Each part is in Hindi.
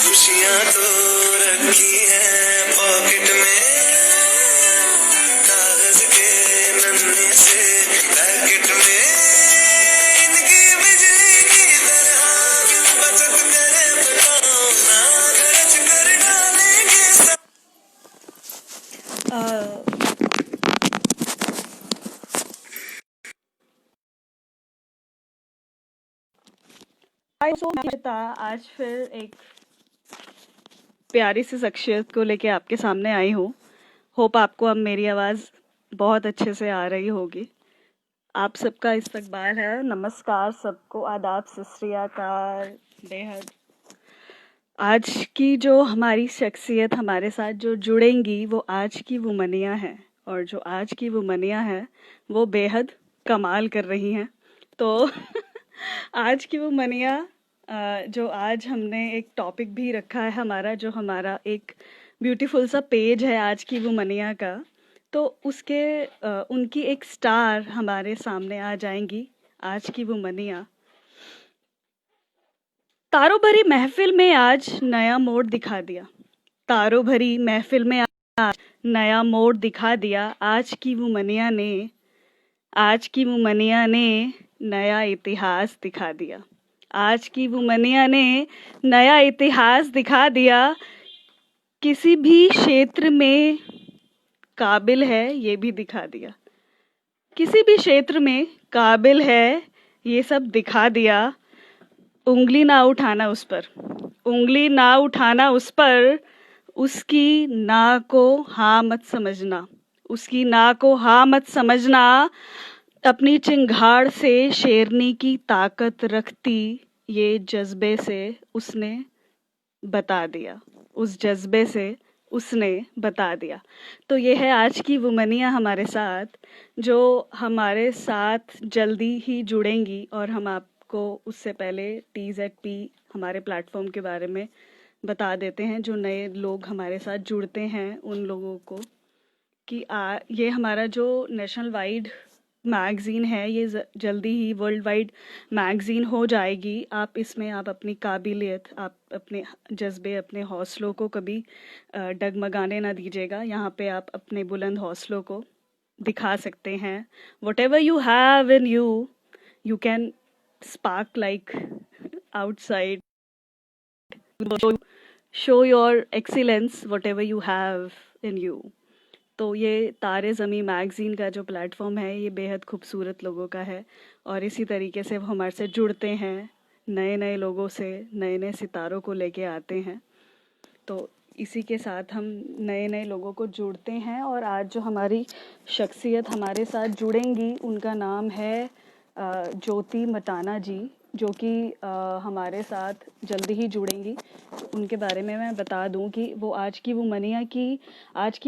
खुशियाँ तो रखी है पॉकेट में, कागज के नन्हे से पैकेट में, इनकी बिजली की तरह बचत करे बताओ ना, खर्च कर डालेंगे सब। आज फिर एक प्यारी सी शख्सियत को लेके आपके सामने आई हूँ। होप आपको अब मेरी आवाज़ बहुत अच्छे से आ रही होगी। आप सबका इस्तकबाल है। नमस्कार सबको, आदाब, सत श्री अकाल। बेहद आज की जो हमारी शख्सियत हमारे साथ जो जुड़ेंगी वो आज की वुमनिया है, और जो आज की वुमनिया है वो बेहद कमाल कर रही हैं। तो आज की वुमनिया जो आज हमने एक टॉपिक भी रखा है हमारा, जो हमारा एक ब्यूटीफुल सा पेज है आज की वुमनिया का, तो उसके उनकी एक स्टार हमारे सामने आ जाएंगी आज की वुमनिया। तारों भरी महफिल में आज नया मोड़ दिखा दिया, तारों भरी महफिल में आज नया मोड़ दिखा दिया। आज की वुमनिया ने, आज की वुमनिया ने नया इतिहास दिखा दिया। आज की वुमनिया ने नया इतिहास दिखा दिया। किसी भी क्षेत्र में काबिल है ये भी दिखा दिया, किसी भी क्षेत्र में काबिल है ये सब दिखा दिया। उंगली ना उठाना उस पर, उंगली ना उठाना उस पर, उसकी ना को हाँ मत समझना, उसकी ना को हाँ मत समझना। अपनी चिंगाड़ से शेरनी की ताकत रखती, ये जज्बे से उसने बता दिया, उस जज्बे से उसने बता दिया। तो ये है आज की वुमनिया हमारे साथ, जो हमारे साथ जल्दी ही जुड़ेंगी। और हम आपको उससे पहले TZP हमारे प्लेटफॉर्म के बारे में बता देते हैं, जो नए लोग हमारे साथ जुड़ते हैं उन लोगों को, कि ये हमारा जो नेशनल वाइड मैगज़ीन है ये जल्दी ही वर्ल्ड वाइड मैगज़ीन हो जाएगी। आप इसमें आप अपनी काबिलियत, आप अपने जज्बे, अपने हौसलों को कभी डगमगाने ना दीजिएगा। यहाँ पे आप अपने बुलंद हौसलों को दिखा सकते हैं। whatever you have in you, you can spark like outside, show your excellence whatever you have in you। तो ये तारे ज़मी मैगज़ीन का जो प्लेटफॉर्म है ये बेहद खूबसूरत लोगों का है, और इसी तरीके से वो हमारे से जुड़ते हैं, नए नए लोगों से, नए नए सितारों को लेके आते हैं। तो इसी के साथ हम नए नए लोगों को जुड़ते हैं। और आज जो हमारी शख्सियत हमारे साथ जुड़ेंगी उनका नाम है ज्योति मटाना जी, जो कि हमारे साथ जल्दी ही जुड़ेंगी। उनके बारे में मैं बता दूं कि वो आज की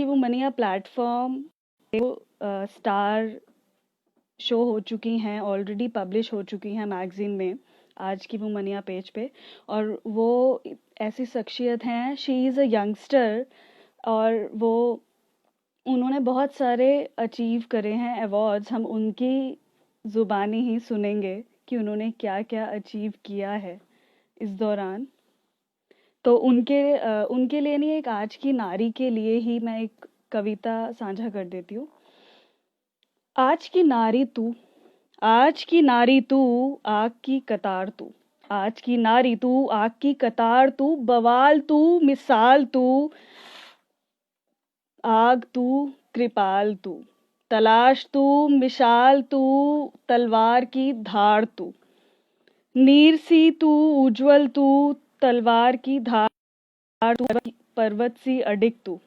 वुमनिया प्लेटफॉर्म स्टार शो हो चुकी हैं, ऑलरेडी पब्लिश हो चुकी हैं मैगज़ीन में, आज की वुमनिया पेज पे। और वो ऐसी शख्सियत हैं, शी इज़ अ यंगस्टर, और वो उन्होंने बहुत सारे अचीव करे हैं अवार्ड्स। हम उनकी ज़ुबानी ही सुनेंगे कि उन्होंने क्या क्या अचीव किया है इस दौरान। तो उनके लिए नहीं, एक आज की नारी के लिए ही मैं एक कविता साझा कर देती हूँ। आज की नारी तू, आज की नारी तू, आग की कतार तू, आज की नारी तू, आग की कतार तू, बवाल तू, मिसाल तू, आग तू, कृपाल तू, तलाश तू, मिशाल तू, तलवार की धार तू, नीर सी तू, उज्जवल तू, तलवार की धार तू, पर्वत सी अडिग तू,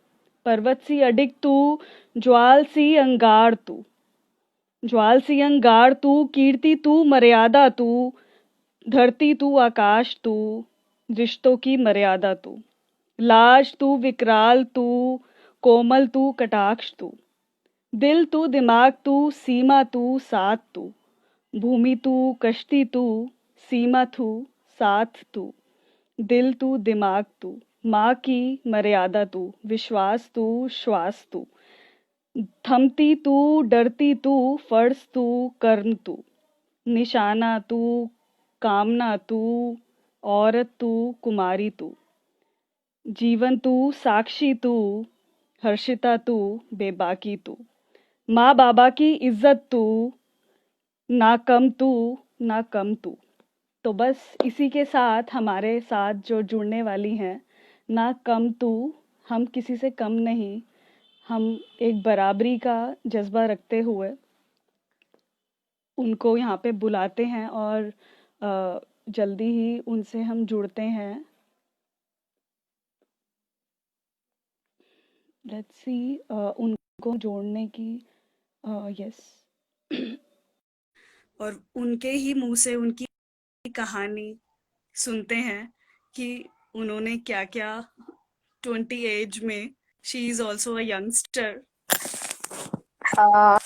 पर्वत सी अडिग तू, ज्वाल सी अंगार तू, ज्वाल सी अंगार तू, कीर्ति तू, मर्यादा तू, धरती तू, आकाश तू, रिश्तों की मर्यादा तू, लाज तू, विकराल तू, कोमल तू, कटाक्ष तू, दिल तू, दिमाग तू, सीमा तू, साथ तू, भूमि तू, कश्ती तू, सीमा तू, साथ तू, दिल तू, दिमाग तू, माँ की मर्यादा तू, विश्वास तू, श्वास तू, थमती तू, डरती तू, फर्ज तू, कर्म तू, निशाना तू, कामना तू, औरत तू, कुमारी तू, जीवन तू, साक्षी तू, हर्षिता तू, बेबाकी तू, माँ बाबा की इज्जत तू, ना कम तू, ना कम तू। तो बस इसी के साथ हमारे साथ जो जुड़ने वाली हैं, ना कम तू, हम किसी से कम नहीं, हम एक बराबरी का जज्बा रखते हुए उनको यहाँ पे बुलाते हैं और जल्दी ही उनसे हम जुड़ते हैं। लेट्स सी उनको जोड़ने की यस और उनके ही मुंह से उनकी कहानी सुनते हैं कि उन्होंने क्या क्या 20 एज में, she is also a youngster. Uh,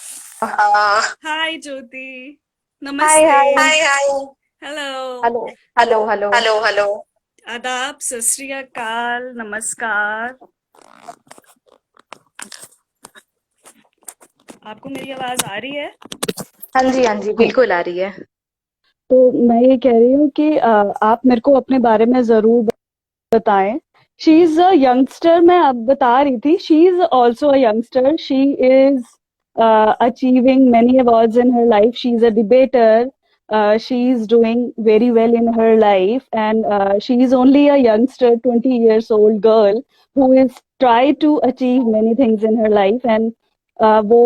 hi Jyoti, Hi, नमस्ते। hi. Hi hi. Hello, Hello, hello hello, hello. Hello hello. आदाब, सत श्री अकाल, नमस्कार। आपको मेरी आवाज आ रही है? हाँ जी, बिल्कुल आ रही है। तो मैं ये कह रही हूँ कि आप मेरे को अपने बारे में जरूर बताएं। शी इज अ यंगस्टर, मैं अब बता रही थी, she is also a youngster, she is achieving many awards in her life, she is a debater, she is doing very well in her life, and she is only a youngster, 20 years old girl who is try to achieve many things in her life, and वो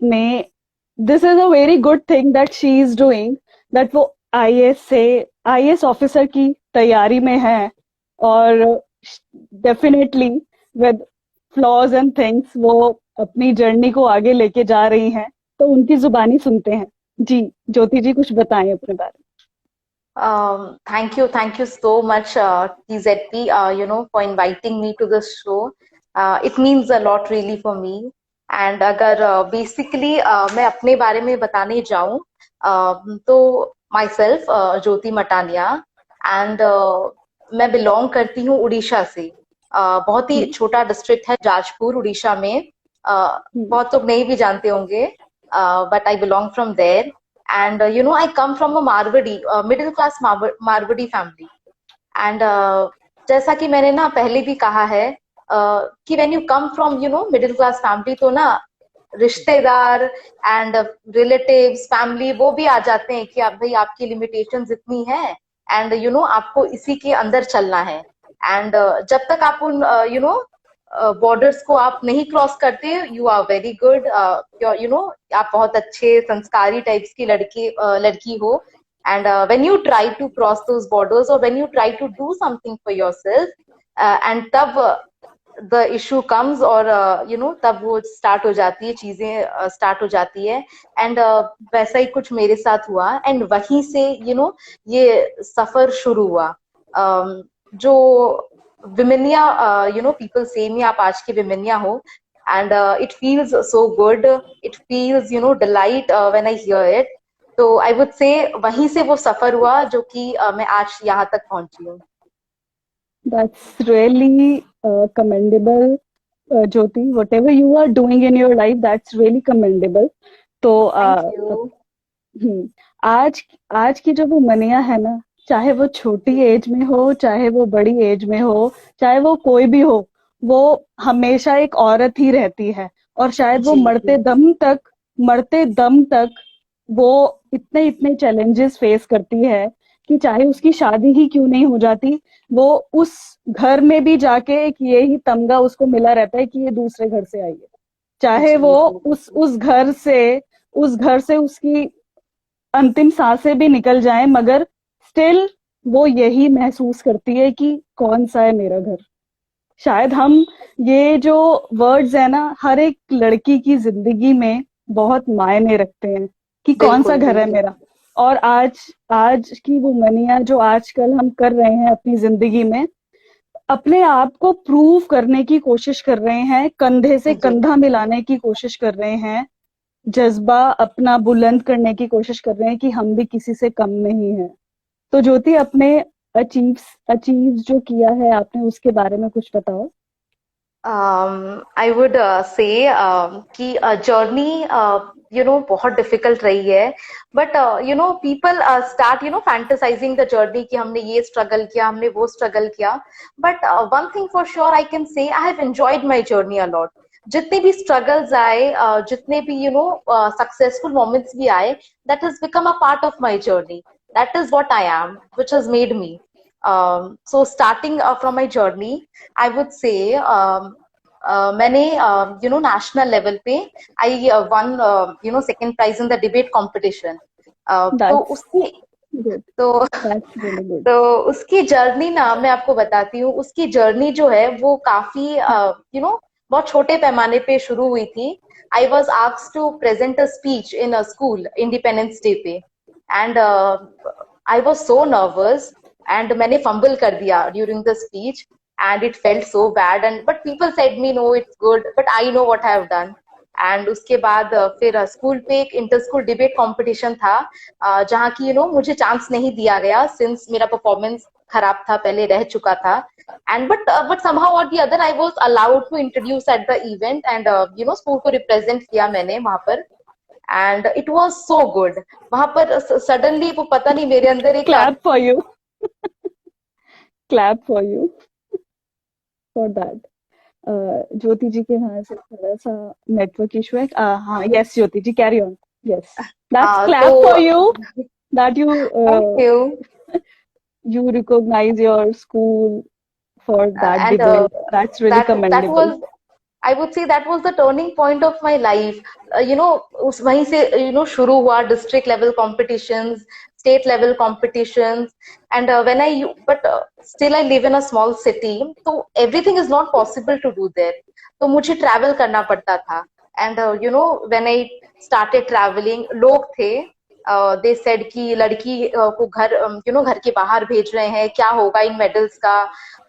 में this is a very good thing that she is doing, that वो आईएएस ऑफिसर की तैयारी में है और definitely with flaws and things वो अपनी जर्नी को आगे लेके जा रही हैं, तो उनकी जुबानी सुनते हैं। जी ज्योति जी, कुछ बताएं अपने बारे Thank you so much, TZP, for inviting me to this show. It means a lot really for me. And अगर basically मैं अपने बारे में बताने जाऊं, तो myself, ज्योति मटानिया, and मैं बिलोंग करती हूँ उड़ीसा से। बहुत ही छोटा डिस्ट्रिक्ट है जाजपुर, उड़ीसा में। बहुत लोग नहीं भी जानते होंगे, but I belong from there. And I come from a Marwadi, middle class Marwadi family. And जैसा कि मैंने ना पहले भी कहा है, कि when you come from middle class family, तो ना रिश्तेदार एंड रिलेटिव्स, फैमिली, वो भी आ जाते हैं कि आप भाई आपकी लिमिटेशंस इतनी है, एंड आपको इसी के अंदर चलना है। एंड जब तक आप उन बॉर्डर्स को आप नहीं क्रॉस करते, यू आर वेरी गुड, आप बहुत अच्छे संस्कारी टाइप्स की लड़की हो। And when you try to cross those borders, और when you try to do something for yourself, and तब द इशू कम्स, और तब वो स्टार्ट हो जाती है, चीजें स्टार्ट हो जाती है। एंड वैसा ही कुछ मेरे साथ हुआ, एंड वहीं से ये सफर शुरू हुआ। जो विमिनिया, पीपल से मी, आप आज के विमिनिया हो, and it feels so good, it feels delight when I hear it. तो आई वुड से वहीं से वो सफर हुआ जो कि मैं आज यहाँ तक पहुंची हूँ। That's really commendable, Jyoti. Whatever you are doing in your life, that's really commendable. तो थैंक यू। आज आज की जो वो मनिया है ना, चाहे वो छोटी एज में हो, चाहे वो बड़ी एज में हो, चाहे वो कोई भी हो, वो हमेशा एक औरत ही रहती है। और शायद वो जी, मरते दम तक वो इतने इतने चैलेंजेस फेस करती है कि चाहे उसकी शादी ही क्यों नहीं हो जाती, वो उस घर में भी जाके एक ये ही तमगा उसको मिला रहता है कि ये दूसरे घर से आई है। चाहे वो उस घर से उसकी अंतिम सांसें भी निकल जाएं, मगर स्टिल वो यही महसूस करती है कि कौन सा है मेरा घर। शायद हम ये जो वर्ड्स है ना, हर एक लड़की की जिंदगी में बहुत मायने रखते हैं कि कौन सा घर है मेरा। और आज आज की वो मनिया जो आजकल हम कर रहे हैं अपनी जिंदगी में, अपने आप को प्रूव करने की कोशिश कर रहे हैं, कंधे से जी कंधा मिलाने की कोशिश कर रहे हैं, जज्बा अपना बुलंद करने की कोशिश कर रहे हैं कि हम भी किसी से कम नहीं है। तो ज्योति, अपने अचीव जो किया है आपने, उसके बारे में कुछ बताओ। आई वुड से कि जर्नी बहुत डिफिकल्ट रही है, but people start fantasising the journey कि हमने ये स्ट्रगल किया, हमने वो स्ट्रगल किया, but one thing for sure I can say I have enjoyed my journey a lot. जितने भी स्ट्रगल्स आए, जितने भी सक्सेसफुल मोमेंट्स भी आए, that has become a part of my journey, that is what I am, which has made me. So starting from my journey, I would say मैंने नेशनल लेवल पे I won second prize in the debate competition. तो That's उसकी good. तो That's really good. तो उसकी जर्नी ना मैं आपको बताती हूँ। उसकी जर्नी जो है वो काफी बहुत छोटे पैमाने पे शुरू हुई थी। I was asked to present a speech in a school Independence Day पे, and I was so nervous, एंड मैंने फंबल कर दिया during the speech, and it felt so bad, and but people said me no, it's good, but I know what I have done. And उसके बाद फिर स्कूल पे एक इंटर स्कूल डिबेट कंपटीशन था, जहाँ की मुझे चांस नहीं दिया गया, सिंस मेरा परफॉर्मेंस खराब था, पहले रह चुका था। एंड बट समहाउ और the other I was allowed to introduce at the event, and school को रिप्रेजेंट किया मैंने वहां पर, and it was so good. वहां पर सडनली वो पता नहीं मेरे अंदर एक Clap for you. Clap for you for that. ज्योति जी के वहां से थोड़ा सा नेटवर्क इशू है। हाँ, yes Jyoti ji, carry on. Yes, that's clap for you that thank you. you recognize your school for that And debate. That's really that commendable. was, I would say that was the turning point of my life. उस वहीं से शुरू हुआ district level competitions, state level competitions, and when I but still I live in a small city, तो everything is not possible to do there, तो मुझे ट्रैवल करना पड़ता था। And when I started travelling, लोग थे, दे सेड कि लड़की को घर घर के बाहर भेज रहे हैं, क्या होगा इन मेडल्स का,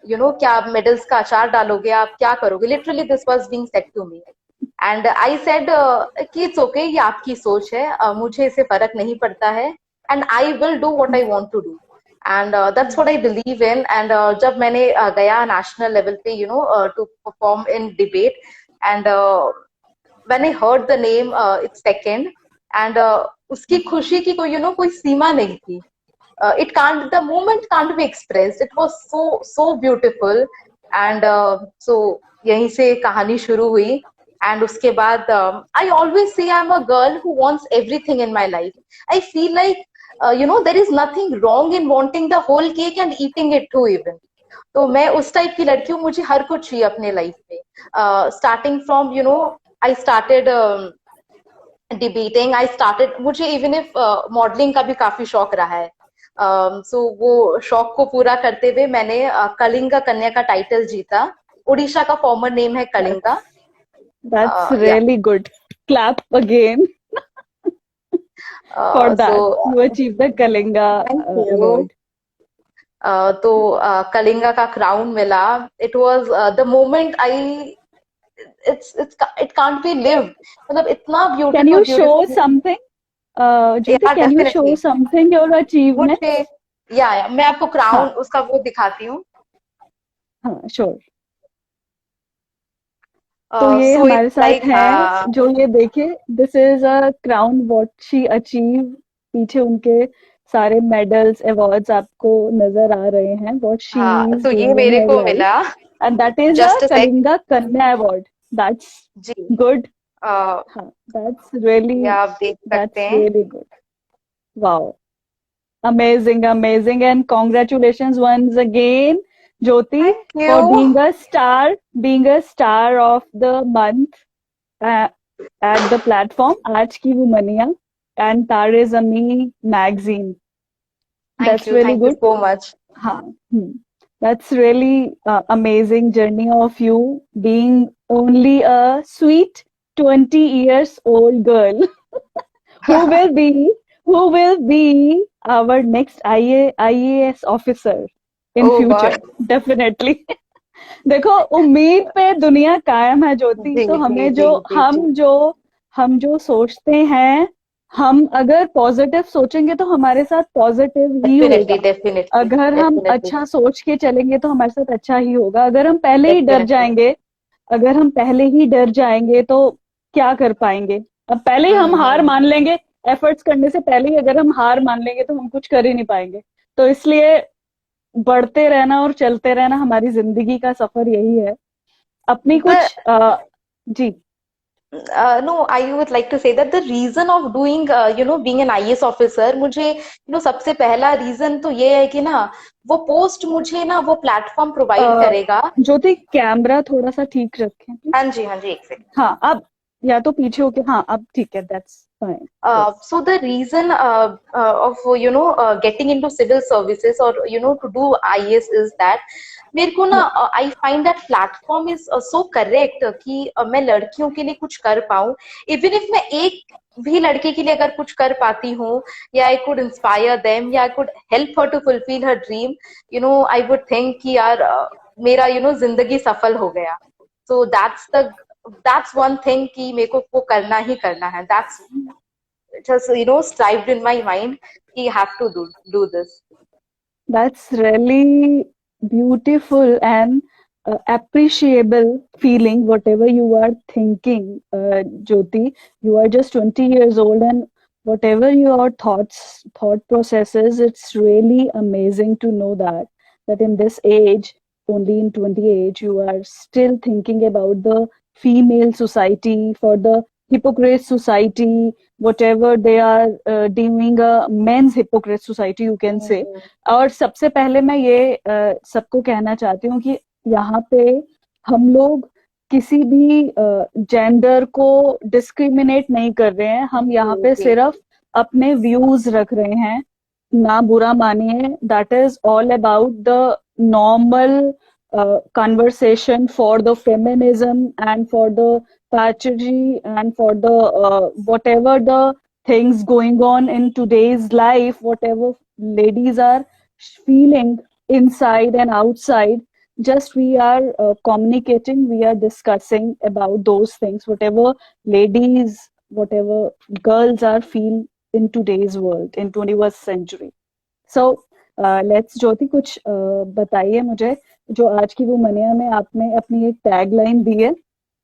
क्या मेडल्स का अचार डालोगे, आप क्या करोगे, literally this was being said to me. And I said कि इट्स ओके, ये आपकी सोच है, मुझे इससे फर्क नहीं पड़ता है, and I will do what I want to do, and that's what I believe in. एंड जब मैंने गया नेशनल लेवल पे to perform in debate, and when I heard the name it's second, and उसकी खुशी की कोई सीमा नहीं थी। It can't, the moment can't be expressed, it was so beautiful, and so यहीं से कहानी शुरू हुई। एंड उसके बाद I always say I'm a girl who wants everything in my life. I feel like there is nothing wrong in wanting the whole cake and eating it too even. तो मैं उस टाइप की लड़की हूँ, मुझे हर कुछ चाहिए अपने लाइफ में। Starting from I started debating, I started, मुझे इवन इफ मॉडलिंग का भी काफी शौक रहा है। सो वो शौक को पूरा करते हुए मैंने कलिंगा कन्या का टाइटल जीता। उड़ीसा का फॉर्मर नेम है Kalinga. That's really good. Clap again for that. You achieved the Kalinga award. तो कलिंगा का क्राउन मिला। It was the moment I, it can't be lived, मतलब इतना beautiful. Can you show something? Jyoti, Yeah, can you show definitely. something your achievement? मुझे या मैं आपको क्राउन उसका वो दिखाती हूँ। हाँ, sure. तो ये हमारे साथ है, जो ये देखे, this is a crown what she achieve. पीछे उनके सारे मेडल्स, अवार्ड्स आपको नजर आ रहे हैं, व्हाट शी इज तो ये मेरे को मिला, and that is a Kalinga Kanya award. That's good. हाँ, दैट्स रियली, आप देख सकते हैं, really good. Wow, amazing amazing, and congratulations once again Jyoti for being a star of the month at the platform Aaj Ki Womania and Tare Zameen magazine. That's really good. Thank you so much. That's really amazing journey of you being only a sweet 20 years old girl who will be our next IAS officer in future. God. Definitely. देखो, उम्मीद पे दुनिया कायम है ज्योति। जी तो जी हमें जी जो जी जी। हम जो सोचते हैं, हम अगर पॉजिटिव सोचेंगे तो हमारे साथ पॉजिटिव ही डेफिनेटली होगा। डेफिनेटली अगर हम डेफिनेटली अच्छा सोच के चलेंगे तो हमारे साथ अच्छा ही होगा। अगर हम पहले ही डर डेफिनेटली। जाएंगे, अगर हम पहले ही डर जाएंगे तो क्या कर पाएंगे? अब पहले ही हम हार हम्म। मान लेंगे, एफर्ट्स करने से पहले ही अगर हम हार मान लेंगे तो हम कुछ कर ही नहीं पाएंगे। तो इसलिए बढ़ते रहना और चलते रहना, हमारी जिंदगी का सफर यही है। अपनी द कुछ जी। no, I would like to say that the reason of doing being an IAS officer, मुझे सबसे पहला रीजन तो ये है कि ना वो पोस्ट मुझे ना वो प्लेटफॉर्म प्रोवाइड अ, करेगा। ज्योति, कैमरा थोड़ा सा ठीक रखें प्लीज। हाँ जी एक सेकंड। हाँ, अब या तो पीछे होके, हाँ अब ठीक है, that's fine. Yes. So the reason of getting into civil services or to do IAS is that मेरे को ना I find that platform is so correct कि मैं लड़कियों के लिए कुछ कर पाऊं। इवन इफ मैं एक भी लड़के के लिए अगर कुछ कर पाती हूँ, या आई कुड इंस्पायर देम, या I could help her to fulfil her dream, I would think कि यार मेरा जिंदगी सफल हो गया। सो दैट्स वन थिंग कि मेरे को वो करना ही करना है। That's just strived in my mind कि have to do this. That's really beautiful and appreciable feeling, whatever you are thinking, Jyoti. You are just 20 years old, and whatever your thought processes, it's really amazing to know that in this age, only in 20 age, you are still thinking about the female society, for the hypocrite society, whatever they are deeming a men's hypocrite society, you can say. हम्म। और सबसे पहले मैं ये सबको कहना चाहती हूँ कि यहाँ पे हम लोग किसी भी जेंडर को डिस्क्रिमिनेट नहीं कर रहे हैं। हम यहाँ जी पे जी सिर्फ अपने व्यूज रख रहे हैं, ना बुरा मानिए। That is all about the normal conversation for the feminism and for the patriarchy and for the whatever the things going on in today's life, whatever ladies are feeling inside and outside. Just we are communicating, we are discussing about those things, whatever ladies, whatever girls are feel in today's world, in 21st century. So let's, Jyoti कुछ बताइए मुझे, जो आज की वो मनिया में आपने अपनी एक टैगलाइन दी है।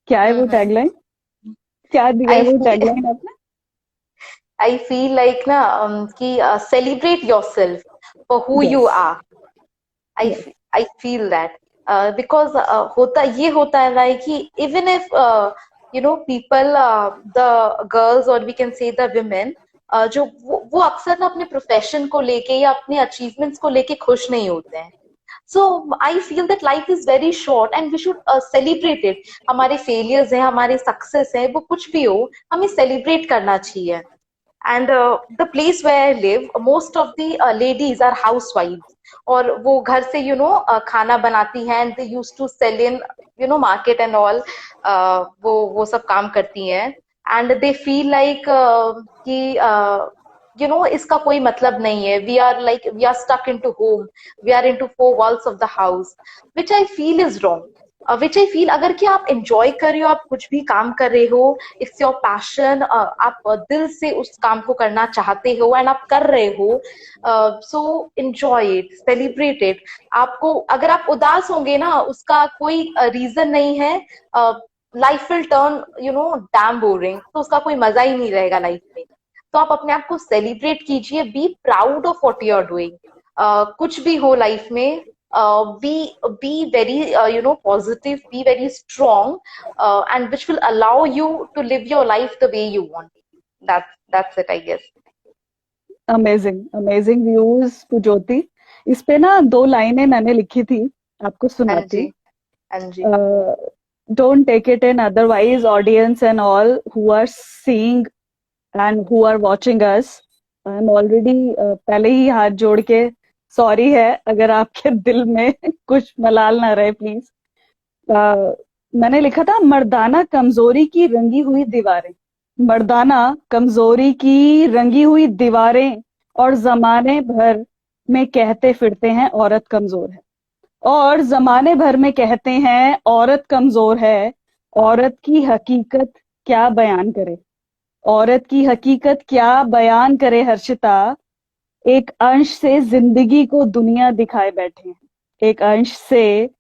क्या है वो हम्म। टैगलाइन? क्या दिया है आई वो टैगलाइन आपने? आई फील लाइक ना कि celebrate yourself for who you yes. Are. I yes. I feel that because होता है भाई कि even if people, the girls और we can say the women, जो वो अक्सर ना अपने प्रोफेशन को लेके या अपने अचीवमेंट्स को लेके खुश नहीं होते हैं। So I feel that life is very short and we should celebrate it. हमारे फेलियर्स है, हमारे सक्सेस है, वो कुछ भी हो, हमें सेलिब्रेट करना चाहिए। And the place where I live, most of the ladies are house wifes, और वो घर से खाना बनाती हैं, and they use to sell in market and all. वो सब काम करती हैं, एंड दे फील लाइक कि इसका कोई मतलब नहीं है। We are stuck into home, we are into four walls of the house, which I feel is wrong. Which I feel अगर कि आप एंजॉय कर रहे हो, आप कुछ भी काम कर रहे हो, इट्स योर पैशन, आप दिल से उस काम को करना चाहते हो एंड आप कर रहे हो, so enjoy it, celebrate it. आपको अगर आप उदास होंगे ना, उसका कोई रीजन नहीं है। Life will turn damn boring, तो उसका कोई मजा ही नहीं रहेगा लाइफ में। तो आप अपने आप को सेलिब्रेट कीजिए, be proud of what you are doing. कुछ भी हो लाइफ में, be very positive, be very strong, and which will allow you to live your life the way you want. That's it, I guess. Amazing, amazing views Jyoti. इस पे ना 2 लाइनें मैंने लिखी थी, आपको हाँ सुनाती जी हूँ। हाँ जी। Don't take it in, otherwise audience and all who are seeing and who are watching us, I am already पहले ही हाथ जोड़ के सॉरी है अगर आपके दिल में कुछ मलाल ना रहे, प्लीज। मैंने लिखा था, मर्दाना कमजोरी की रंगी हुई दीवारें, मर्दाना कमजोरी की रंगी हुई दीवारें, और जमाने भर में कहते फिरते हैं औरत कमजोर है। और जमाने भर में कहते हैं औरत कमजोर है, औरत की हकीकत क्या बयान करे, औरत की हकीकत क्या बयान करे हर्षिता, एक अंश से जिंदगी को दुनिया दिखाए बैठे हैं, एक अंश से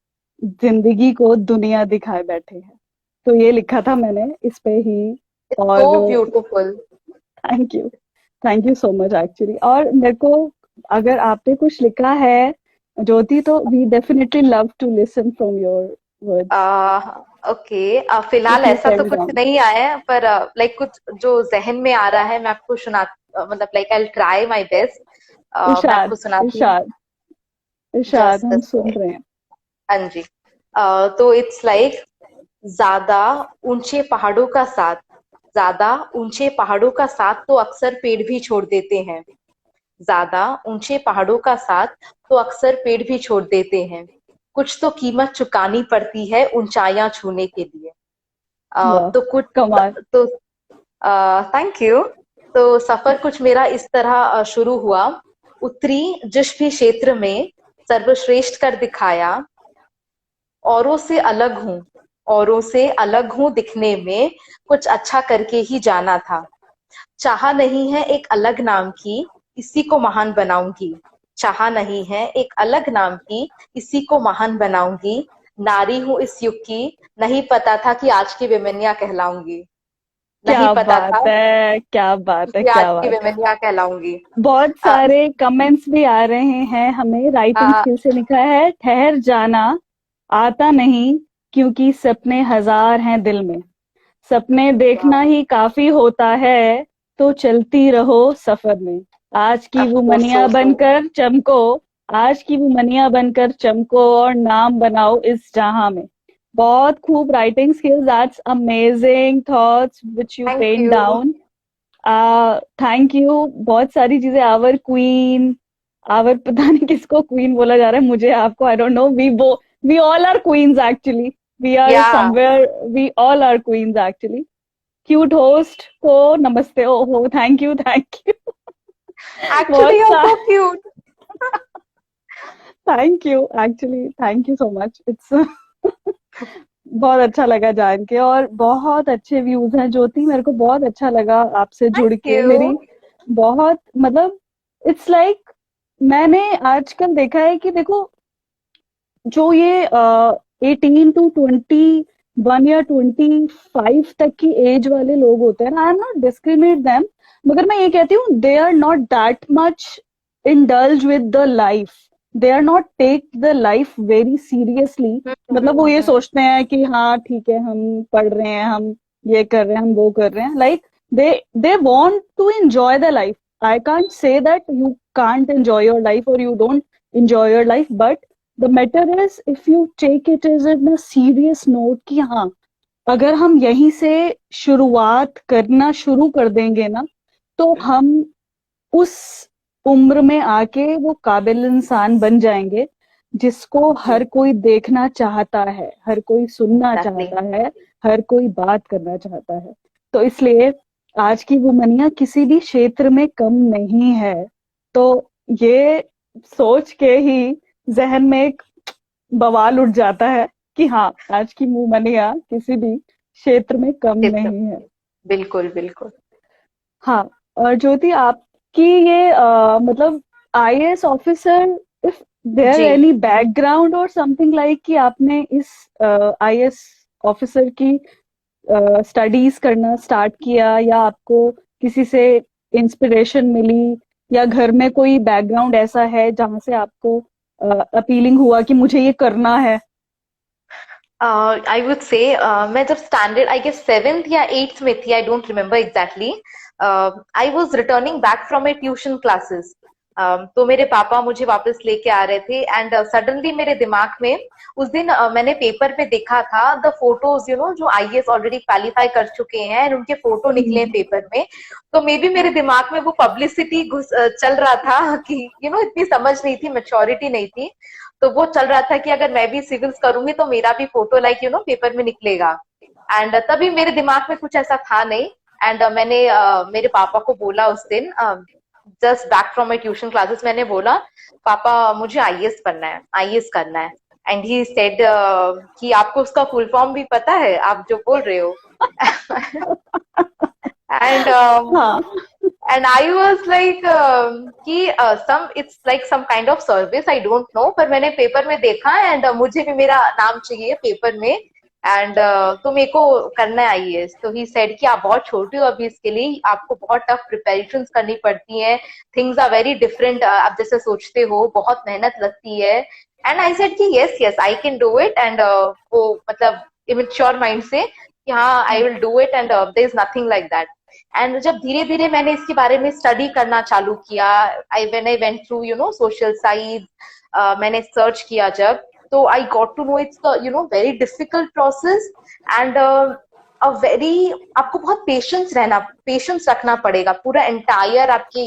जिंदगी को दुनिया दिखाए बैठे हैं। तो ये लिखा था मैंने इस पे ही। सो और beautiful. Thank you so much actually. और मेरे को अगर आपने कुछ लिखा है ज्योति, तो we definitely love to listen from your words, okay, फिलहाल इफ यू ऐसा तो कैरी कुछ ऑन। नहीं आया है, पर लाइक कुछ जो जहन में आ रहा है मैं आपको मतलब like I try my best. मैं इरशाद, आपको सुनाती हूँ। इरशाद, इरशाद, जस्ट हम सुन रहे हैं। हाँ जी। तो इट्स लाइक, ज्यादा ऊंचे पहाड़ों का साथ, ज्यादा ऊंचे पहाड़ों का साथ तो अक्सर पेड़ भी छोड़ देते हैं, ज्यादा ऊंचे पहाड़ों का साथ तो अक्सर पेड़ भी छोड़ देते हैं, कुछ तो कीमत चुकानी पड़ती है ऊंचाइयां छूने के लिए। वाह, तो कुछ कमाल। तो थैंक यू। तो सफर कुछ मेरा इस तरह शुरू हुआ। उतरी जिस भी क्षेत्र में, सर्वश्रेष्ठ कर दिखाया, औरों से अलग हूँ, औरों से अलग हूँ दिखने में, कुछ अच्छा करके ही जाना था। चाहा नहीं है एक अलग नाम की, इसी को महान बनाऊंगी। चाहा नहीं है एक अलग नाम की, इसी को महान बनाऊंगी। नारी हूँ इस युग की, नहीं पता था कि आज की विमन्या कहलाऊंगी। नहीं क्या पता बात था है, क्या बात है, कि आज क्या की बात है। विमन्या कहलाऊंगी। बहुत सारे कमेंट्स भी आ रहे हैं हमें। राइटिंग स्किल से लिखा है, ठहर जाना आता नहीं, क्योंकि सपने हजार हैं दिल में, सपने देखना ही काफी होता है, तो चलती रहो सफर में। आज की ऑफ वो कोर्स, मनिया सो ट्रू। बनकर चमको, आज की वो मनिया बनकर चमको, और नाम बनाओ इस जहां में। बहुत खूब writing skills, that's amazing thoughts which you thank pen you. Down. Thank you. बहुत सारी चीजें, आवर क्वीन, आवर पता नहीं किसको क्वीन बोला जा रहा है, मुझे, आपको, I don't know. We all are queens actually, we are या somewhere, we all are queens actually. Cute host को नमस्ते। ओहो, thank you, thank you. Actually बहुत you are so so cute. Thank you actually, thank you so much. It's बहुत अच्छा लगा जान के, और बहुत अच्छे व्यूज हैं ज्योति। मेरे को बहुत अच्छा लगा आपसे जुड़ थैंक के। यू। मेरी बहुत, मतलब, इट्स लाइक, मैंने आजकल देखा है कि देखो, जो ये 18 to 21 या 25 तक की एज वाले लोग होते हैं ना, I am not discriminate them, मगर मैं ये कहती हूँ they are not that much indulge with the life, they are not take the life very seriously। मतलब वो ये सोचते हैं कि हाँ ठीक है, हम पढ़ रहे हैं, हम ये कर रहे हैं, हम वो कर रहे हैं, like they want to enjoy the life। I can't say that you can't enjoy your life or you don't enjoy your life, but the matter is if you take it as in a serious note कि हाँ, अगर हम यहीं से शुरुआत करना शुरू कर देंगे ना, तो हम उस उम्र में आके वो काबिल इंसान बन जाएंगे जिसको हर कोई देखना चाहता है, हर कोई सुनना एग्जैक्टली। चाहता है, हर कोई बात करना चाहता है। तो इसलिए आज की वुमनिया किसी भी क्षेत्र में कम नहीं है। तो ये सोच के ही जहन में एक बवाल उठ जाता है कि हाँ, आज की वुमनिया किसी भी क्षेत्र में कम नहीं है। बिल्कुल बिल्कुल। हाँ। और ज्योति, आपकी ये मतलब आईएएस ऑफिसर, इफ देयर जी। एनी बैकग्राउंड और समथिंग लाइक कि आपने इस आईएएस ऑफिसर की स्टडीज करना स्टार्ट किया, या आपको किसी से इंस्पिरेशन मिली, या घर में कोई बैकग्राउंड ऐसा है जहां से आपको अपीलिंग हुआ कि मुझे ये करना है? आई वुड से, मैं जब स्टैंडर्ड आई गेस 7th या 8th में थी, I don't remember exactly. I was returning back from my tuition classes. तो मेरे पापा मुझे वापस लेके आ रहे थे, एंड सडनली मेरे दिमाग में उस दिन मैंने पेपर पे देखा था द फोटोज, जो आईएएस ऑलरेडी क्वालिफाई कर चुके हैं and उनके फोटो निकले पेपर में। तो मे बी मेरे दिमाग में वो पब्लिसिटी चल रहा था कि इतनी समझ नहीं थी, मैच्योरिटी नहीं थी। तो वो चल रहा था कि अगर मैं भी सिविल्स करूंगी तो मेरा भी फोटो लाइक पेपर में निकलेगा। एंड तभी मेरे दिमाग में कुछ ऐसा था नहीं। एंड मैंने मेरे पापा को बोला उस दिन, just back from my tuition classes, मैंने बोला पापा मुझे आईएएस बनना है, आईएएस करना है। एंड ही सेड कि आपको उसका फुल फॉर्म भी पता है, आप जो बोल रहे हो। एंड हाँ and I was like कि some it's like some kind of service, I don't know, पर मैंने पेपर में देखा एंड मुझे भी मेरा नाम चाहिए पेपर में, एंड तो मेरे को करना है आईएएस। तो ही सेड कि आप बहुत छोटी हो अभी इसके लिए, आपको बहुत टफ प्रिपरेशन करनी पड़ती है, थिंग्स आर वेरी डिफरेंट, आप जैसे सोचते हो, बहुत मेहनत लगती है। एंड आई सेड कि yes yes I can do it, and वो मतलब इमेच्योर माइंड से कि हाँ I will do it, and there is nothing like that. And जब धीरे धीरे मैंने इसके बारे में स्टडी करना चालू किया, I went through social site, मैंने सर्च किया जब, तो I got to know it's very difficult process, and a very, आपको बहुत पेशेंस रखना पड़ेगा पूरा एंटायर आपके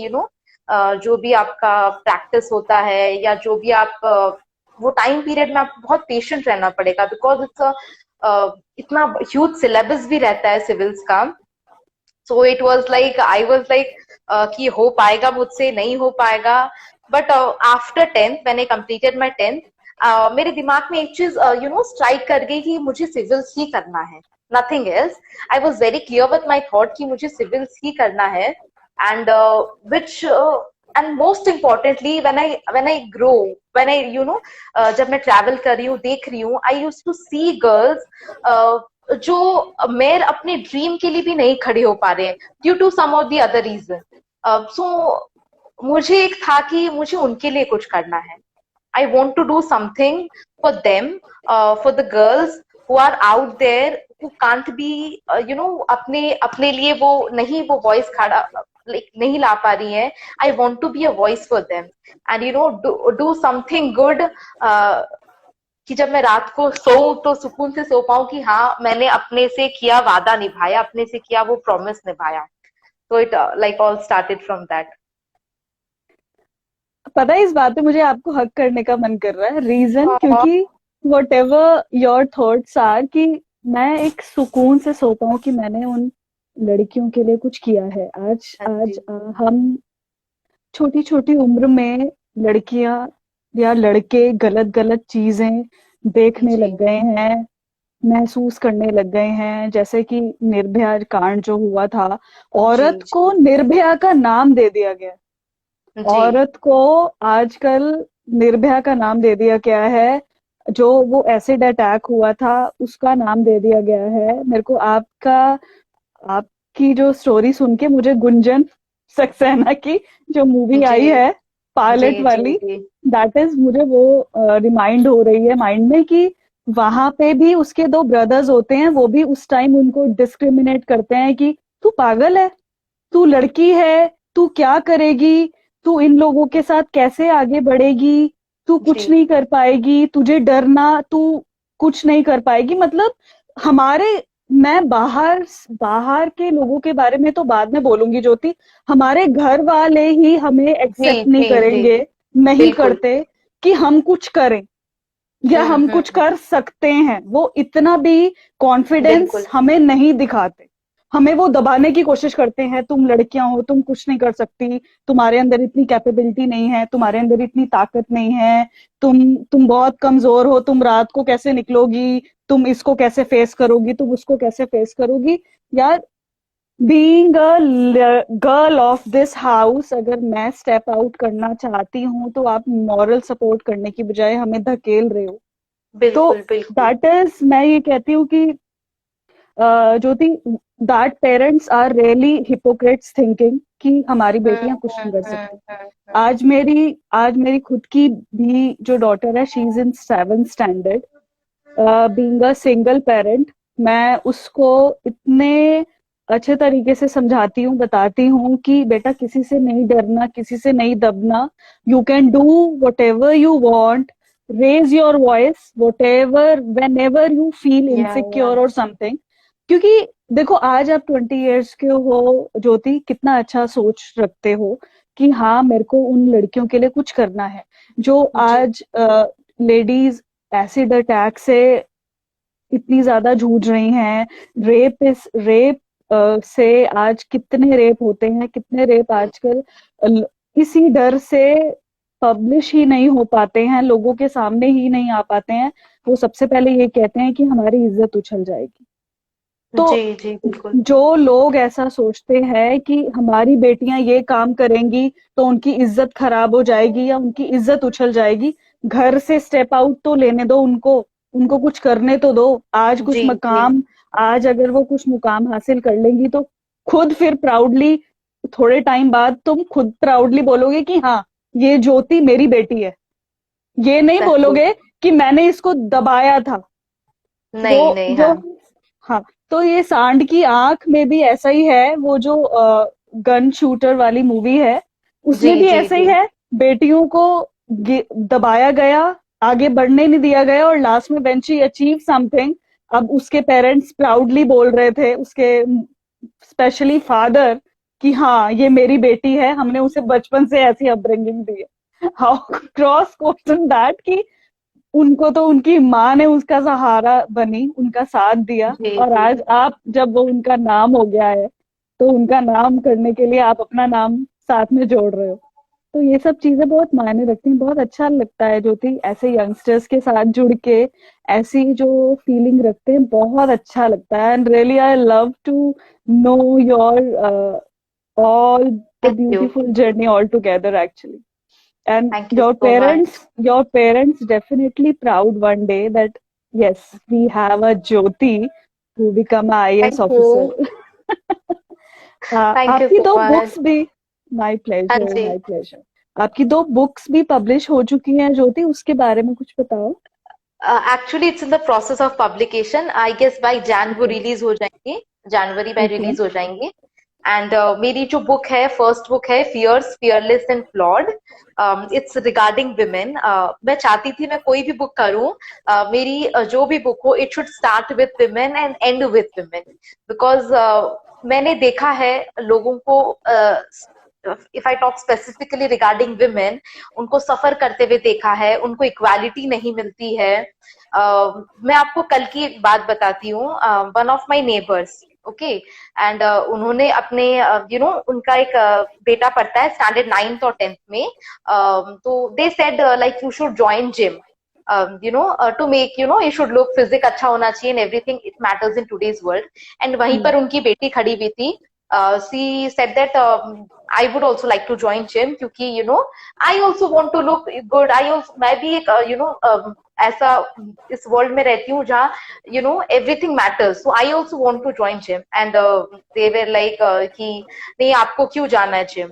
जो भी आपका प्रैक्टिस होता है, या जो भी आप वो टाइम पीरियड में आपको बहुत पेशेंट रहना पड़ेगा, बिकॉज इतना ह्यूज सिलेबस भी रहता है सिविल्स का। So it was like, I was like कि हो पाएगा मुझसे, नहीं हो पाएगा। बट आफ्टर 10th, मैंने कंप्लीटेड माई 10th, मेरे दिमाग में एक चीज स्ट्राइक कर गई कि मुझे सिविल्स ही करना है, nothing else. I was very clear with my thought कि मुझे सिविल्स ही करना है, and which and most importantly when I जब मैं ट्रैवल कर रही हूँ, देख रही हूँ, I used to see girls जो मेयर अपने ड्रीम के लिए भी नहीं खड़े हो पा रहे हैं due to some of the other reason. So मुझे एक था कि मुझे उनके लिए कुछ करना है। I want to do something for them, for the girls who are out there, who can't be अपने अपने लिए वो वॉइस खड़ा नहीं ला पा रही है। I want to be a voice for them, and do something good, कि जब मैं रात को सोऊं तो सुकून से सो पाऊं कि हाँ मैंने अपने से किया वादा निभाया, अपने से किया वो प्रॉमिस निभाया। तो it like all started from that. पता है, इस बात पे मुझे आपको हक करने का मन कर रहा है। रीजन क्योंकि whatever your thoughts are, कि मैं एक सुकून से सो पाऊं कि मैंने उन लड़कियों के लिए कुछ किया है। आज आज हम छोटी छोटी उम्र में लड़कियां या लड़के गलत गलत चीजें देखने लग गए हैं, महसूस करने लग गए हैं। जैसे कि निर्भया कांड जो हुआ था, औरत को निर्भया का नाम दे दिया गया। औरत को आजकल निर्भया का नाम दे दिया गया है। जो वो एसिड अटैक हुआ था उसका नाम दे दिया गया है। मेरे को आपकी जो स्टोरी सुन के मुझे गुंजन सक्सेना की जो मूवी आई है पायलट वाली, दैट इज, मुझे वो रिमाइंड हो रही है माइंड में कि वहां पे भी उसके 2 ब्रदर्स होते हैं, वो भी उस टाइम उनको डिस्क्रिमिनेट करते हैं कि तू पागल है, तू लड़की है, तू क्या करेगी, तू इन लोगों के साथ कैसे आगे बढ़ेगी, तू कुछ नहीं कर पाएगी, तुझे डरना, तू कुछ नहीं कर पाएगी। मतलब मैं बाहर के लोगों के बारे में तो बाद में बोलूंगी ज्योति, हमारे घर वाले ही हमें एक्सेप्ट नहीं करेंगे, नहीं करते कि हम कुछ करें या हम कुछ कर सकते हैं। वो इतना भी कॉन्फिडेंस हमें नहीं दिखाते, हमें वो दबाने की कोशिश करते हैं, तुम लड़कियां हो, तुम कुछ नहीं कर सकती, तुम्हारे अंदर इतनी कैपेबिलिटी नहीं है, तुम्हारे अंदर इतनी ताकत नहीं है, तुम बहुत कमजोर हो, तुम रात को कैसे निकलोगी, तुम इसको कैसे फेस करोगी, तुम उसको कैसे फेस करोगी। यार, being a girl of this house, अगर मैं स्टेप आउट करना चाहती हूँ तो आप मॉरल सपोर्ट करने की बजाय हमें धकेल रहे हो। तो दैट इज, मैं ये कहती हूँ कि Jyoti, that parents are really hypocrites thinking कि हमारी बेटियां कुछ नहीं कर सकती। आज मेरी खुद की भी जो डॉटर है, she is in 7th standard, being a single parent, मैं उसको इतने अच्छे तरीके से समझाती हूँ, बताती हूँ कि बेटा किसी से नहीं डरना, किसी से नहीं दबना, you can do whatever you want, raise your voice whatever whenever you feel insecure और समथिंग। क्योंकि देखो, आज आप 20 years के हो ज्योति, कितना अच्छा सोच रखते हो कि हाँ मेरे को उन लड़कियों के लिए कुछ करना है जो आज लेडीज एसिड अटैक से इतनी ज्यादा जूझ रही हैं। रेप से आज कितने रेप होते हैं, कितने रेप आजकल इसी डर से पब्लिश ही नहीं हो पाते हैं, लोगों के सामने ही नहीं आ पाते हैं, वो सबसे पहले ये कहते हैं कि हमारी इज्जत उछल जाएगी। तो जी जी बिल्कुल। जो लोग ऐसा सोचते हैं कि हमारी बेटियां ये काम करेंगी तो उनकी इज्जत खराब हो जाएगी या उनकी इज्जत उछल जाएगी, घर से स्टेप आउट तो लेने दो उनको, उनको कुछ करने तो दो। आज कुछ जी जी मकाम, आज अगर वो कुछ मुकाम हासिल कर लेंगी तो खुद फिर प्राउडली, थोड़े टाइम बाद तुम खुद प्राउडली बोलोगे कि हाँ, ये ज्योति मेरी बेटी है। ये नहीं एग्जैक्टली। बोलोगे कि मैंने इसको दबाया था। वो नहीं नहीं, जो, हाँ। हाँ, तो ये सांड की आंख में भी ऐसा ही है, वो जो गन शूटर वाली मूवी है, जी उसमें भी जी ऐसा ही जी है। बेटियों को दबाया गया, आगे बढ़ने नहीं दिया गया, और लास्ट में व्हेन शी अचीव समथिंग, अब उसके पेरेंट्स प्राउडली बोल रहे थे, उसके स्पेशली फादर, कि हाँ, ये मेरी बेटी है, हमने उसे बचपन से ऐसी अपब्रिंगिंग दी है। हाउ क्रॉस क्वेश्चन दैट, कि उनको तो उनकी माँ ने उसका सहारा बनी, उनका साथ दिया, जी और जी। आज आप, जब वो उनका नाम हो गया है, तो उनका नाम करने के लिए आप अपना नाम साथ में जोड़ रहे हो। तो ये सब चीजें बहुत मायने रखती हैं। बहुत अच्छा लगता है ज्योति, ऐसे यंगस्टर्स के साथ जुड़ के ऐसी जो फीलिंग रखते हैं, बहुत अच्छा लगता है। And really I love to know your all the thank you. beautiful journey all together actually. And thank you so much. your parents definitely proud one day that yes, we have a Jyoti who become a thank IAS you. officer. Thank you आपकी सो दो मच। बुक्स भी, माय हाँ प्लेजर जी। माय प्लेजर, आपकी दो बुक्स भी पब्लिश हो चुकी हैं ज्योति, उसके बारे में कुछ बताओ। Actually it's in the process of publication, I guess by Jain वो ओके। रिलीज हो जाएंगे। जनवरी में ओके। रिलीज हो जाएंगे। एंड मेरी जो बुक है, फर्स्ट बुक है fierce fearless and flawed. It's regarding women. मैं चाहती थी मैं कोई भी बुक करूं, मेरी जो भी बुक हो, it should start with women and and with women. Because मैंने देखा है लोगों को, if I talk specifically regarding women, उनको सफर करते हुए देखा है, उनको इक्वालिटी नहीं मिलती है। मैं आपको कल की एक बात बताती हूँ। One of my neighbours, okay, and उन्होंने अपने उनका एक बेटा पढ़ता है स्टैंडर्ड 9th और 10th में। तो they said like you should join gym, to make you should look physique अच्छा होना चाहिए and everything it matters in today's world. एंड वहीं पर उनकी बेटी खड़ी हुई थी। She said that I would also like to join gym, क्योंकि I also want to look good. I also, मैं भी एक ऐसा इस वर्ल्ड में रहती हूँ जहाँ everything matters, so I also want to join gym. And they were like कि नहीं, आपको क्यों जाना है जिम,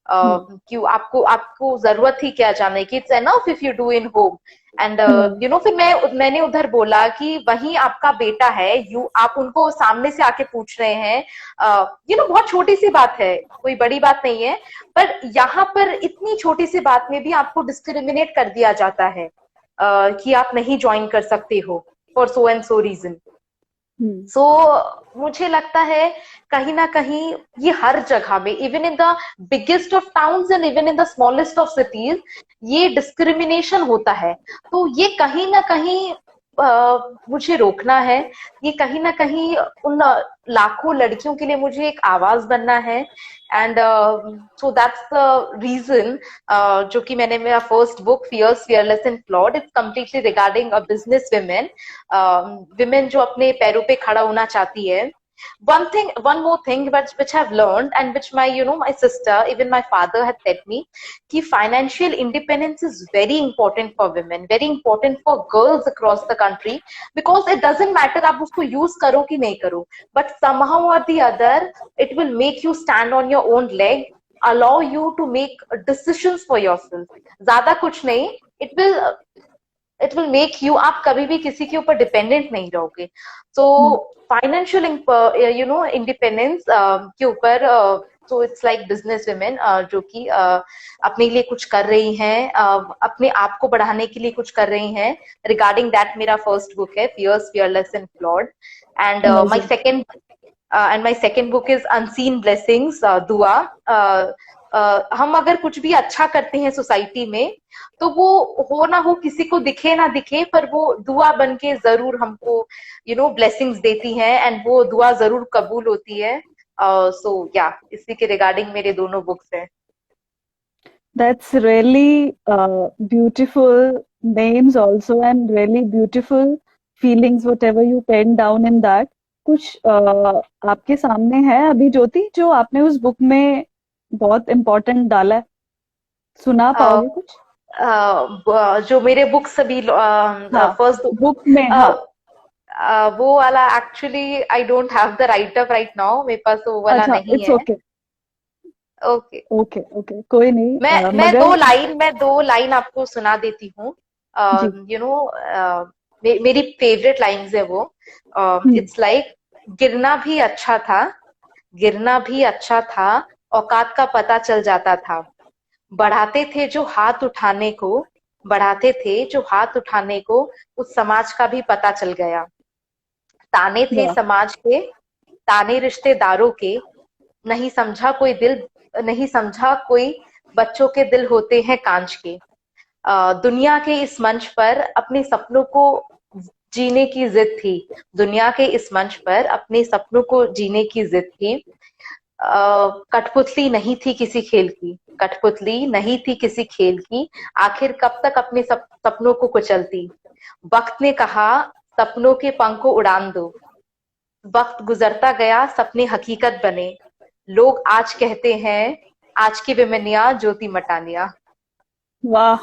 क्यों, आपको आपको जरूरत ही क्या जाने की, it's enough if you do in home. And फिर मैंने उधर बोला कि वही आपका बेटा है, आप उनको सामने से आके पूछ रहे हैं, बहुत छोटी सी बात है, कोई बड़ी बात नहीं है, पर यहाँ पर इतनी छोटी सी बात में भी आपको डिस्क्रिमिनेट कर दिया जाता है, कि आप नहीं ज्वाइन कर सकते हो for so and so reason. So मुझे लगता है कहीं ना कहीं ये हर जगह में, even in the biggest of towns and even in the smallest of cities, ये डिस्क्रिमिनेशन होता है। तो ये कहीं ना कहीं मुझे रोकना है। ये कहीं ना कहीं उन लाखों लड़कियों के लिए मुझे एक आवाज बनना है। And so that's the reason, जो कि मैंने मेरा first book fierce fearless and flawed, it's completely regarding a business women, women जो अपने पैरों पे खड़ा होना चाहती है। One more thing which I've learned, and which my sister, even my father had said me, कि financial independence is very important for women, very important for girls across the country, because it doesn't matter आप उसको use करो कि नहीं करो, but somehow or the other it will make you stand on your own leg, allow you to make decisions for yourself. ज्यादा कुछ नहीं, इट विल मेक यू, आप कभी भी किसी के ऊपर डिपेंडेंट नहीं रहोगे। सो फाइनेंशियल इंडिपेंडेंस के ऊपर, so it's like business women जो कि अपने लिए कुछ कर रही हैं, अपने आप को बढ़ाने के लिए कुछ कर रही हैं। रिगार्डिंग दैट मेरा फर्स्ट बुक है fierce fearless and flawed. And my second book is unseen blessings, दुआ। हम अगर कुछ भी अच्छा करते हैं सोसाइटी में, तो वो हो ना हो, किसी को दिखे ना दिखे, पर वो दुआ बन के जरूर हमको ब्लेसिंग्स देती हैं, एंड वो दुआ जरूर कबूल होती है। सो या इसी के रिगार्डिंग मेरे दोनों बुक्स हैं। That's really beautiful names also, and really beautiful feelings, whatever you pen down in that. कुछ आपके सामने है अभी ज्योति जो आपने उस बुक में बहुत इम्पोर्टेंट डाला है, सुना पाओगे कुछ? जो मेरे बुक्स अभी हाँ, फर्स्ट बुक में, हाँ। वो वाला actually I don't have the right up right now, मेरे पास वो वाला अच्छा, नहीं इट्स है। ओके। ओके, ओके ओके, कोई नहीं, मैं मगर दो लाइन आपको सुना देती हूँ। जी। यू नो, मेरी फेवरेट लाइंस है वो। हम्म। इट्स लाइक, गिरना भी अच्छा था, गिरना भी अच्छा था, औकात का पता चल जाता था। बढ़ाते थे जो हाथ उठाने को, बढ़ाते थे जो हाथ उठाने को, उस समाज का भी पता चल गया। ताने थे वाह। समाज के, ताने रिश्तेदारों के, नहीं समझा कोई दिल, नहीं समझा कोई, बच्चों के दिल होते हैं कांच के। दुनिया के इस मंच पर अपने सपनों को जीने की जिद थी, दुनिया के इस मंच पर अपने सपनों को जीने की जिद थी। कठपुतली नहीं थी किसी खेल की, कठपुतली नहीं थी किसी खेल की, आखिर कब तक अपने सपनों को कुचलती। वक्त ने कहा सपनों के पंख को उड़ान दो, वक्त गुजरता गया सपने हकीकत बने। लोग आज कहते हैं आज की बेमनिया ज्योति मटानिया। वाह,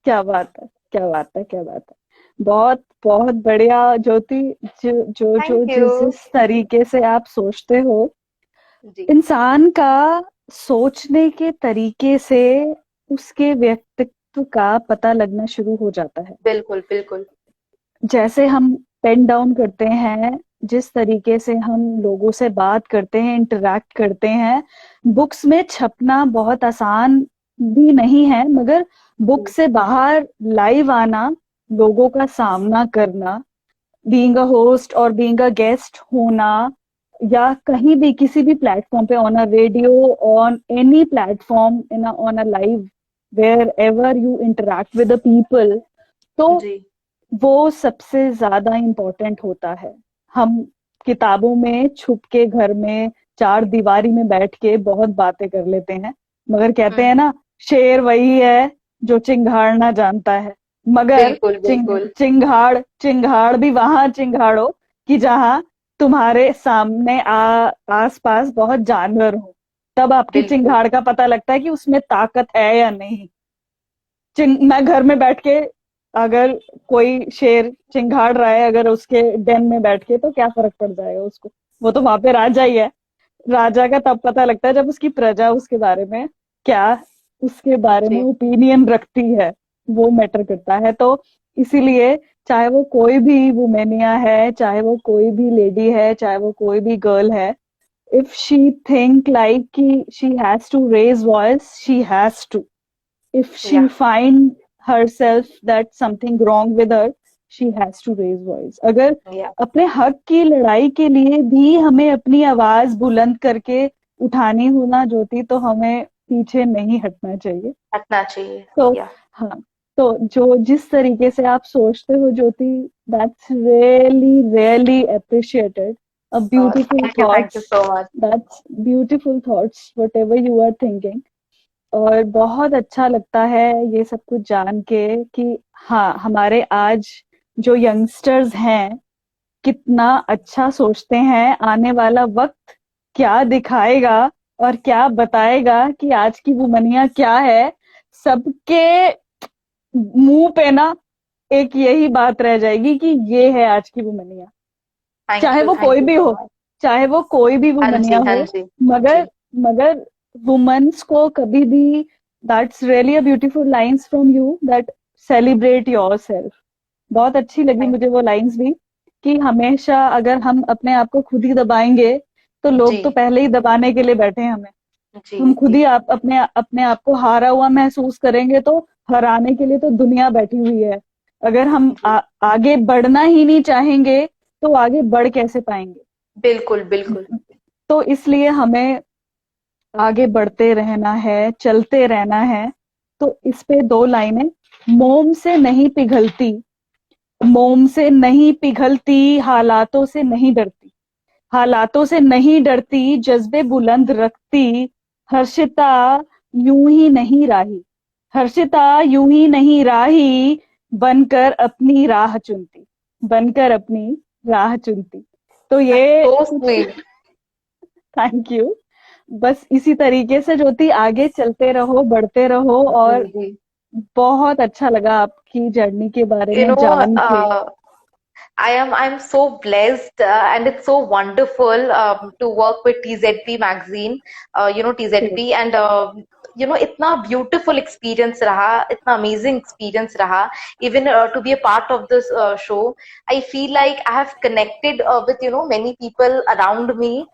क्या बात है, क्या बात है, क्या बात है। बहुत बहुत बढ़िया ज्योति। जो थैंक यू जिस जिस तरीके से आप सोचते हो, जी। इंसान का सोचने के तरीके से उसके व्यक्तित्व का पता लगना शुरू हो जाता है। बिल्कुल बिल्कुल। जैसे हम पेन डाउन करते हैं, जिस तरीके से हम लोगों से बात करते हैं, इंटरेक्ट करते हैं, बुक्स में छपना बहुत आसान भी नहीं है, मगर बुक जी से बाहर लाइव आना, लोगों का सामना करना, बीइंग अ होस्ट और बीइंग अ गेस्ट होना, या कहीं भी किसी भी प्लेटफॉर्म पे, on a radio, on any platform, in on a live, wherever you interact with the people, तो जी वो सबसे ज्यादा इम्पोर्टेंट होता है। हम किताबों में छुप के घर में चार दीवारी में बैठ के बहुत बातें कर लेते हैं, मगर कहते हैं हम्म। ना, शेर वही है जो चिंगाड़ना जानता है। मगर बिल्कुल बिल्कुल चिंगाड़ चिंगाड़ भी वहां चिंगाड़ो कि जहां तुम्हारे सामने आस पास बहुत जानवर हो, तब आपकी बिल्कुल। चिंगाड़ का पता लगता है कि उसमें ताकत है या नहीं। मैं घर में बैठ के, अगर कोई शेर चिंगाड़ रहा है अगर उसके डेन में बैठ के, तो क्या फर्क पड़ जाएगा उसको? वो तो वहां पे राजा ही है। राजा का तब पता लगता है जब उसकी प्रजा उसके बारे में क्या, उसके बारे में जी ओपिनियन रखती है, वो मैटर करता है। तो इसीलिए चाहे वो कोई भी वुमेनिया है, चाहे वो कोई भी लेडी है, चाहे वो कोई भी गर्ल है, इफ शी थिंक लाइक कि she has to raise voice, she has to. If या she find herself that something wrong with her, she has to raise voice. अगर या अपने हक की लड़ाई के लिए भी हमें अपनी आवाज बुलंद करके उठानी हो ना ज्योति, तो हमें पीछे नहीं हटना चाहिए। हटना चाहिए। तो या हाँ, तो जो जिस तरीके से आप सोचते हो Jyoti, that's really really appreciated. A beautiful thank you thoughts, so much. That's beautiful thoughts whatever you are thinking. और बहुत अच्छा लगता है ये सब कुछ जान के कि हाँ, हमारे आज जो यंगस्टर्स हैं कितना अच्छा सोचते हैं। आने वाला वक्त क्या दिखाएगा और क्या बताएगा कि आज की वुमनिया क्या है। सबके मुंह पे ना एक यही बात रह जाएगी कि ये है आज की वुमनिया, चाहे वो थैंक कोई यू भी सो हो, मच। चाहे वो कोई भी हाँ वुमनिया जी हाँ हो। जी मगर जी। मगर वुमेन्स को कभी भी, that's really a beautiful lines from you, that celebrate yourself. बहुत अच्छी लगी थैंक मुझे वो लाइंस भी, कि हमेशा अगर हम अपने आप को खुद ही दबाएंगे तो जी लोग तो पहले ही दबाने के लिए बैठे हैं हमें। जी हम खुद जी। ही आप अपने अपने आप को हारा हुआ महसूस करेंगे तो हराने के लिए तो दुनिया बैठी हुई है। अगर हम जी आगे बढ़ना ही नहीं चाहेंगे तो आगे बढ़ कैसे पाएंगे? बिल्कुल बिल्कुल। तो इसलिए हमें आगे बढ़ते रहना है, चलते रहना है। तो इस पे दो लाइनें, मोम से नहीं पिघलती, मोम से नहीं पिघलती, हालातों से नहीं डरती, हालातों से नहीं डरती, जज्बे बुलंद रखती, हर्षिता यूं ही नहीं राही। हर्षिता यूं ही नहीं राही, बनकर अपनी राह चुनती, बनकर अपनी राह चुनती। तो ये So कुछ sweet. Thank you. बस इसी तरीके से ज्योति आगे चलते रहो, बढ़ते रहो, जी और जी। बहुत अच्छा लगा आपकी जर्नी के बारे You में know, जान के। I'm so blessed, and it's so wonderful to work with TZP magazine, TZP, and इतना beautiful experience रहा, इतना amazing experience रहा. Even to be a part of this show, I feel like I have connected with many people around me,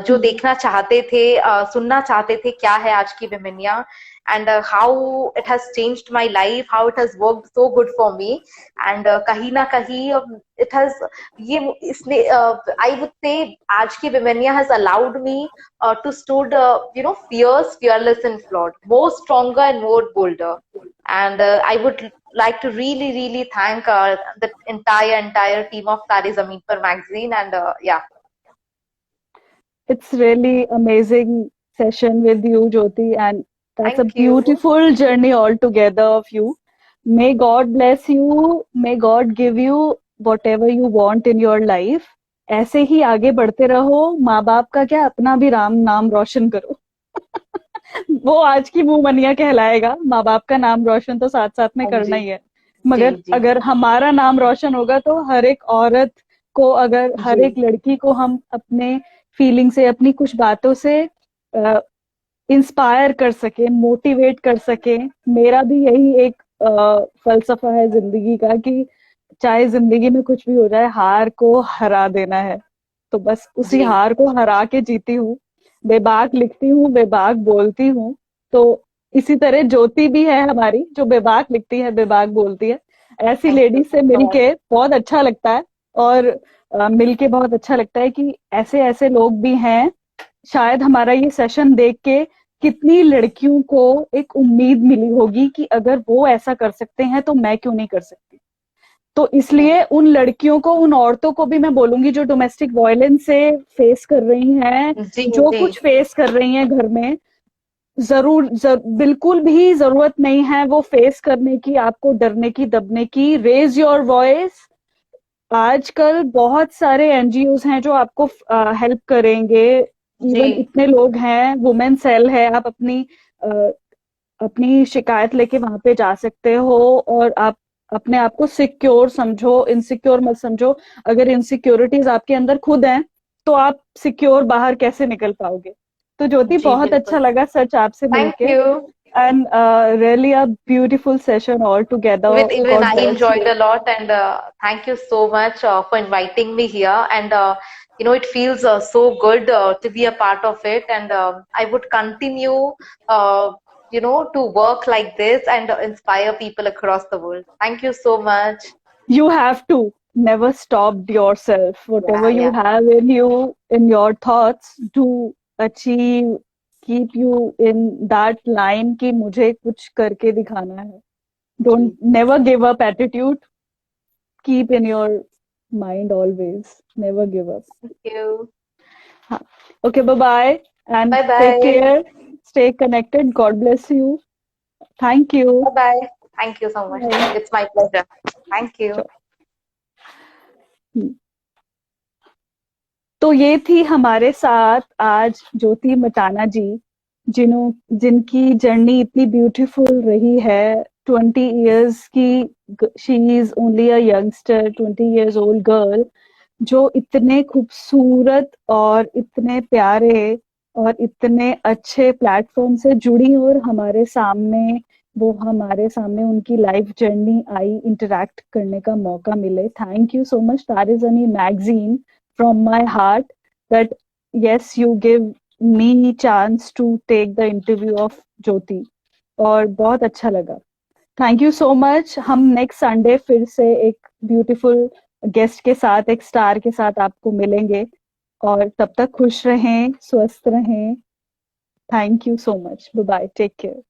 जो देखना चाहते थे, सुनना चाहते थे क्या है आज की विमेनिया, and how it has changed my life, how it has worked so good for me, and कहीं ना कहीं it has ये इसने I would say आज की विमेनिया has allowed me to stood fierce, fearless and flawed, more stronger and more bolder. And I would like to really really thank the entire team of Tare Zameen Par magazine, and yeah. It's really amazing session with you, Jyoti, and that's a Thank you. beautiful journey altogether of you. May God bless you. May God give you whatever you want in your life. ऐसे ही आगे बढ़ते रहो, माँ बाप का क्या, अपना भी नाम रोशन करो। वो आज की मुंहमनिया कहलाएगा, माँ बाप का नाम रोशन तो साथ साथ में हाँ करना जी ही है, जी मगर जी अगर हमारा नाम रोशन होगा तो हर एक औरत को, अगर हर जी एक लड़की को हम अपने फीलिंग से, अपनी कुछ बातों से इंस्पायर कर सके, मोटिवेट कर सके। मेरा भी यही एक फलसफा है जिंदगी का कि चाहे जिंदगी में कुछ भी हो जाए, हार को हरा देना है। तो बस उसी जी। हार को हरा के जीती हूँ, बेबाक लिखती हूँ, बेबाक बोलती हूँ। तो इसी तरह ज्योति भी है हमारी, जो बेबाक लिखती है, बेबाक बोलती है। ऐसी थैंक यू लेडी से सो मच। मिलके बहुत अच्छा लगता है, और मिलके बहुत अच्छा लगता है कि ऐसे ऐसे लोग भी हैं। शायद हमारा ये सेशन देख के कितनी लड़कियों को एक उम्मीद मिली होगी कि अगर वो ऐसा कर सकते हैं तो मैं क्यों नहीं कर सकती। तो इसलिए उन लड़कियों को, उन औरतों को भी मैं बोलूंगी जो डोमेस्टिक वायलेंस से फेस कर रही हैं, जी जो जी कुछ फेस कर रही हैं घर में, बिल्कुल भी जरूरत नहीं है वो फेस करने की, आपको डरने की, दबने की। Raise your voice. आजकल बहुत सारे एनजीओ हैं जो आपको हेल्प करेंगे। जी इवन इतने लोग हैं, वुमेन सेल है, आप अपनी शिकायत लेके वहां पे जा सकते हो, और आप अपने आप को सिक्योर समझो, इनसिक्योर मत समझो। अगर इनसिक्योरिटीज आपके अंदर खुद हैं तो आप सिक्योर बाहर कैसे निकल पाओगे। तो ज्योति, जी बहुत अच्छा बिल्कुल। लगा सच आपसे थैंक मिलके, you. And really a beautiful session all together. Even God I bless enjoyed you. a lot, and thank you so much for inviting me here. And it feels so good to be a part of it, and I would continue, to work like this and inspire people across the world. Thank you so much. You have to never stop yourself. Whatever Yeah, you yeah. have in you, in your thoughts, to achieve, keep you in that line कि मुझे कुछ करके दिखाना है. Don't ji. never give up attitude. Keep in your mind always. Never give up. Thank you. हाँ. Okay, bye bye and Bye take bye. care. Stay connected. God bless you. Thank Bye you. bye. Thank you so much. Bye. It's my pleasure. Thank you. Sure. तो ये थी हमारे साथ आज ज्योति मटाना जी, जिनकी जर्नी इतनी ब्यूटीफुल रही है। 20 years की, she is only a youngster, 20 years old girl, जो इतने खूबसूरत और इतने प्यारे और इतने अच्छे प्लेटफॉर्म से जुड़ी, और हमारे सामने उनकी लाइफ जर्नी आई, इंटरेक्ट करने का मौका मिले। थैंक यू सो मच तारे ज़मीं magazine, from my heart, that yes, you give me chance to take the interview of Jyoti, और बहुत अच्छा लगा। Thank you so much. हम नेक्स्ट संडे फिर से एक ब्यूटीफुल गेस्ट के साथ, एक स्टार के साथ आपको मिलेंगे, और तब तक खुश रहें, स्वस्थ रहें। Thank you so much. Bye bye, take care.